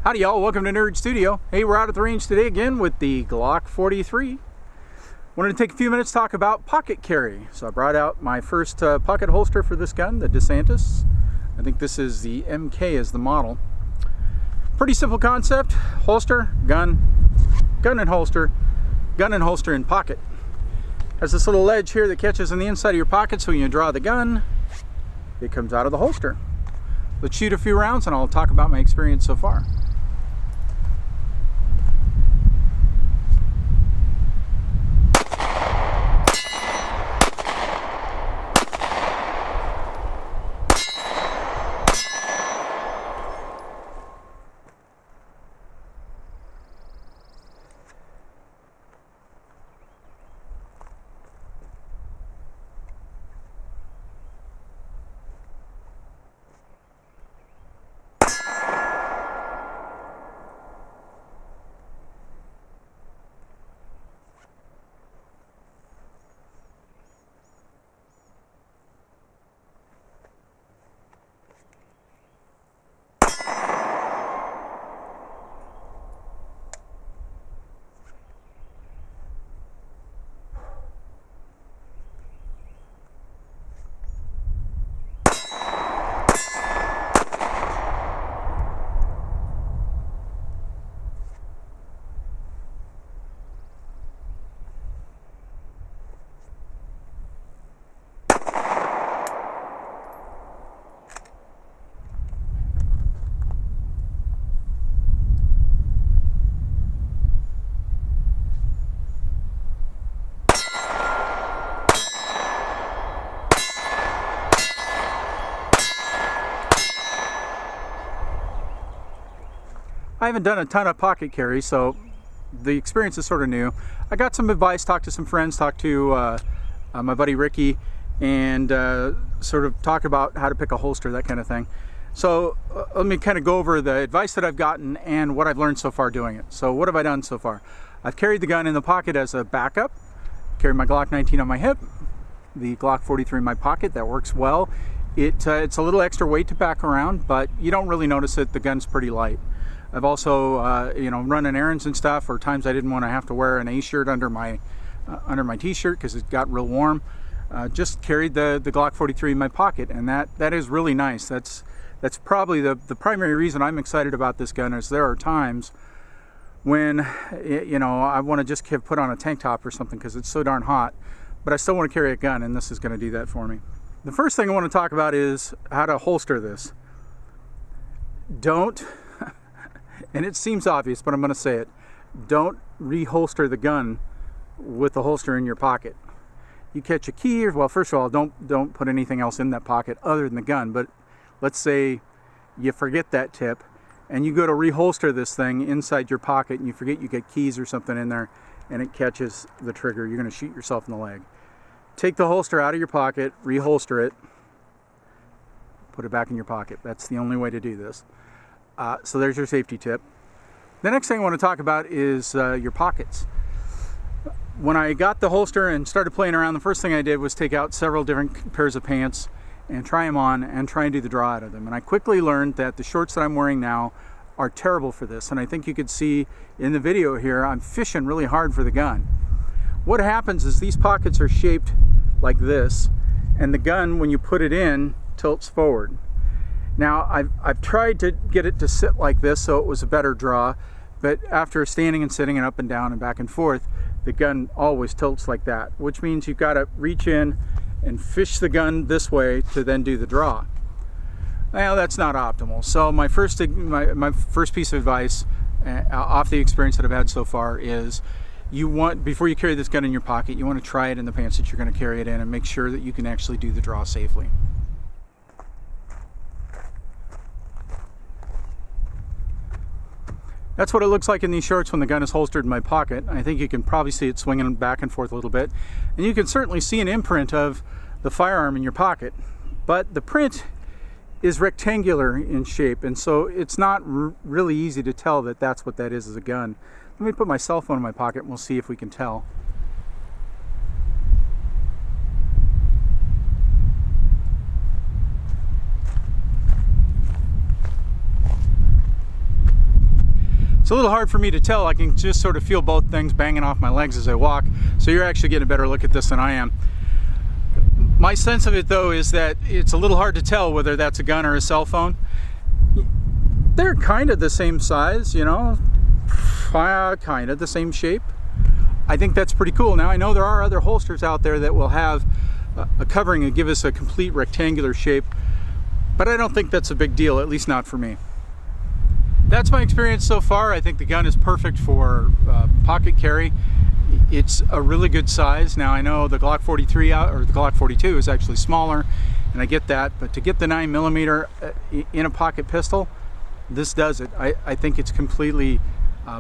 Howdy y'all, welcome to Nerd Studio. Hey, we're out at the range today again with the Glock 43. Wanted to take a few minutes to talk about pocket carry. So I brought out my first pocket holster for this gun, the Desantis. I think this is the MK is the model. Pretty simple concept: holster, gun, gun and holster in pocket. Has this little ledge here that catches on the inside of your pocket, so when you draw the gun, it comes out of the holster. Let's shoot a few rounds and I'll talk about my experience so far. I haven't done a ton of pocket carry, so the experience is sort of new. I got some advice, talked to some friends, talked to my buddy Ricky, and sort of talk about how to pick a holster, that kind of thing. So let me kind of go over the advice that I've gotten and what I've learned so far doing it. So what have I done so far? I've carried the gun in the pocket as a backup, carried my Glock 19 on my hip, the Glock 43 in my pocket. That works well. It's a little extra weight to pack around, but you don't really notice it. The gun's pretty light. I've also, running errands and stuff, or times I didn't want to have to wear an A-shirt under my T-shirt because it got real warm. Just carried the Glock 43 in my pocket, and that is really nice. That's probably the primary reason I'm excited about this gun. Is there are times when I want to just put on a tank top or something because it's so darn hot, but I still want to carry a gun, and this is going to do that for me. The first thing I want to talk about is how to holster this. Don't. And it seems obvious, but I'm going to say it. Don't reholster the gun with the holster in your pocket. You catch a key, well, first of all, don't put anything else in that pocket other than the gun. But let's say you forget that tip, and you go to reholster this thing inside your pocket, and you forget you get keys or something in there, and it catches the trigger. You're going to shoot yourself in the leg. Take the holster out of your pocket, reholster it, put it back in your pocket. That's the only way to do this. So there's your safety tip. The next thing I want to talk about is your pockets. When I got the holster and started playing around, the first thing I did was take out several different pairs of pants and try them on and try and do the draw out of them. And I quickly learned that the shorts that I'm wearing now are terrible for this. And I think you could see in the video here, I'm fishing really hard for the gun. What happens is these pockets are shaped like this, and the gun, when you put it in, tilts forward. Now, I've tried to get it to sit like this so it was a better draw, but after standing and sitting and up and down and back and forth, the gun always tilts like that, which means you've got to reach in and fish the gun this way to then do the draw. Now, that's not optimal. So my first piece of advice off the experience that I've had so far is before you carry this gun in your pocket, you want to try it in the pants that you're going to carry it in and make sure that you can actually do the draw safely. That's what it looks like in these shorts when the gun is holstered in my pocket. I think you can probably see it swinging back and forth a little bit. And you can certainly see an imprint of the firearm in your pocket. But the print is rectangular in shape, and so it's not really easy to tell that that's what that is as a gun. Let me put my cell phone in my pocket and we'll see if we can tell. It's a little hard for me to tell. I can just sort of feel both things banging off my legs as I walk, so you're actually getting a better look at this than I am. My sense of it though is that it's a little hard to tell whether that's a gun or a cell phone. They're kind of the same size, you know, kind of the same shape. I think that's pretty cool. Now I know there are other holsters out there that will have a covering and give us a complete rectangular shape, but I don't think that's a big deal, at least not for me. That's my experience so far. I think the gun is perfect for pocket carry. It's a really good size. Now I know the Glock 43 or the Glock 42 is actually smaller, and I get that, but to get the 9mm in a pocket pistol, this does it. I think it's completely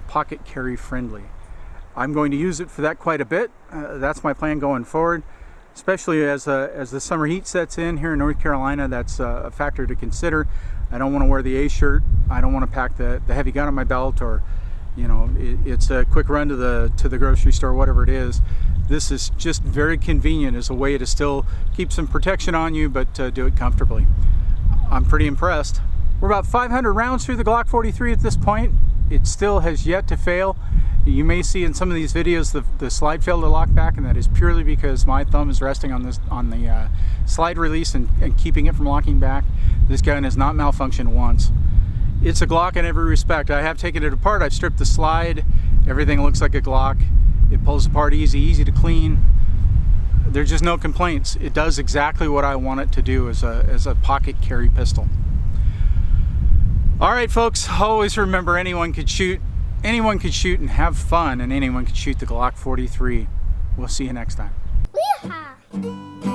pocket carry friendly. I'm going to use it for that quite a bit. That's my plan going forward, especially as the summer heat sets in here in North Carolina. That's a factor to consider. I don't want to wear the A shirt. I don't want to pack the heavy gun on my belt, or you know, it's a quick run to the grocery store, whatever it is. This is just very convenient as a way to still keep some protection on you, but do it comfortably. I'm pretty impressed. We're about 500 rounds through the Glock 43 at this point. It still has yet to fail. You may see in some of these videos the slide failed to lock back, and that is purely because my thumb is resting on the slide release and keeping it from locking back. This gun has not malfunctioned once. It's a Glock in every respect. I have taken it apart. I've stripped the slide. Everything looks like a Glock. It pulls apart easy to clean. There's just no complaints. It does exactly what I want it to do as a pocket carry pistol. All right, folks, always remember anyone could shoot and have fun, and anyone could shoot the Glock 43. We'll see you next time. Yeehaw!